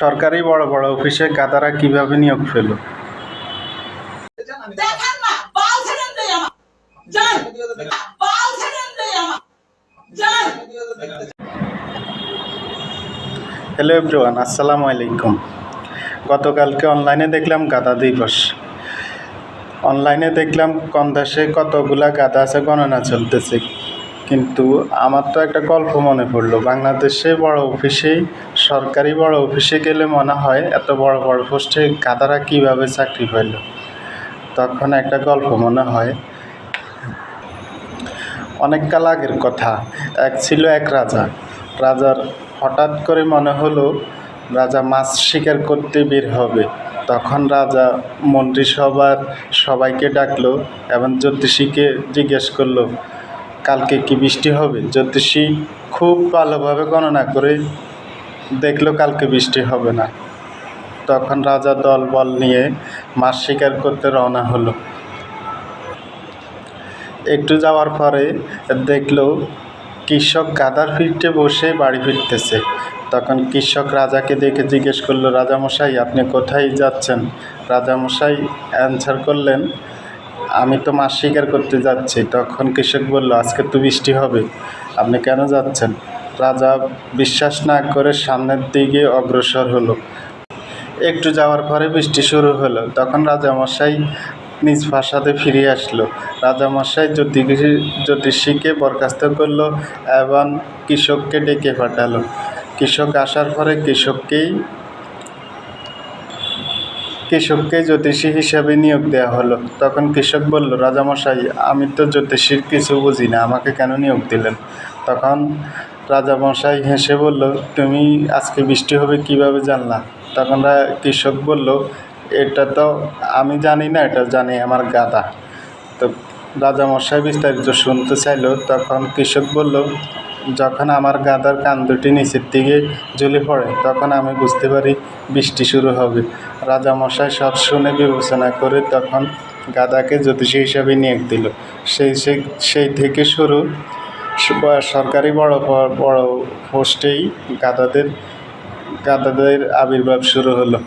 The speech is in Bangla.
সরকারি বড় বড় অফিসে গাধারা কিভাবে নিয়োগ পেল? হ্যালো এভরিওয়ান, আসসালামু আলাইকুম। গতকালকে অনলাইনে দেখলাম গাধা দিবস। অনলাইনে দেখলাম কোন দেশে কতগুলা গাধা আছে গণনা চলতেছে, কিন্তু আমার তো একটা গল্প মনে পড়লো। বাংলাদেশে বড় অফিসে, সরকারি বড় অফিসে গেলে মনে হয় এত বড় বড় পোস্টে গাধারা কিভাবে চাকরি পেল। তখন একটা গল্প মনে হয়, অনেক কাল আগের কথা। ছিল এক রাজা। রাজার হঠাৎ করে মনে হলো রাজা মাছ শিকার করতে বের হবে। তখন রাজা মন্ত্রিসভার সবাইকে ডাকলো এবং জ্যোতিষীকে জিজ্ঞেস করলো, কালকে কি বৃষ্টি হবে? জ্যোতিষী খুব ভালোভাবে গণনা করে দেখলো কালকে বৃষ্টি হবে না। তখন রাজা দল বল নিয়ে মাছ শিকার করতে রওনা হলো। একটু যাওয়ার পরে দেখলো কৃষক গাধার পিঠে বসে বাড়ি ফিরতেছে। তখন কৃষক রাজাকে দেখে জিজ্ঞেস করলো, রাজামশাই আপনি কোথায় যাচ্ছেন? রাজামশাই অ্যান্সার করলেন, আমি তো মাছ শিকার করতে যাচ্ছি। তখন কৃষক বলল, আজকে তো বৃষ্টি হবে, আপনি কেন যাচ্ছেন? রাজা বিশ্বাস না করে সামনের দিকে অগ্রসর হলো। একটু যাওয়ার পরে বৃষ্টি শুরু হলো। তখন রাজামশাই নিজ প্রাসাদে ফিরে আসলো। রাজামশাই জ্যোতিষীকে বরখাস্ত করলো এবং কৃষককে ডেকে পাঠালো। কৃষক আসার পরে কৃষককে জ্যোতিষী হিসাবে নিয়োগ দেওয়া হলো। তখন কৃষক বলল, রাজামশাই আমি তো জ্যোতিষীর কিছু বুঝি না, আমাকে কেন নিয়োগ দিলেন? তখন রাজামশাই হেসে বলল, তুমি আজকে বৃষ্টি হবে কিভাবে জানলা? তখন কৃষক বলল, এটা তো আমি জানি না, এটা জানি আমার গাধা। তো রাজামশাই বিস্তারিত শুনতে চাইল। তখন কৃষক বলল, যখন আমার গাধার কান দুটি নিচের দিকে ঝুলে পড়ে তখন আমি বুঝতে পারি বৃষ্টি শুরু হবে। রাজামশাই সব শুনে বিবেচনা করে তখন গাধাকে জ্যোতিষী হিসাবে নিয়োগ দিল। সেই থেকে শুরু সরকারি বড় বড় পোস্টেই গাধাদের আবির্ভাব শুরু হলো।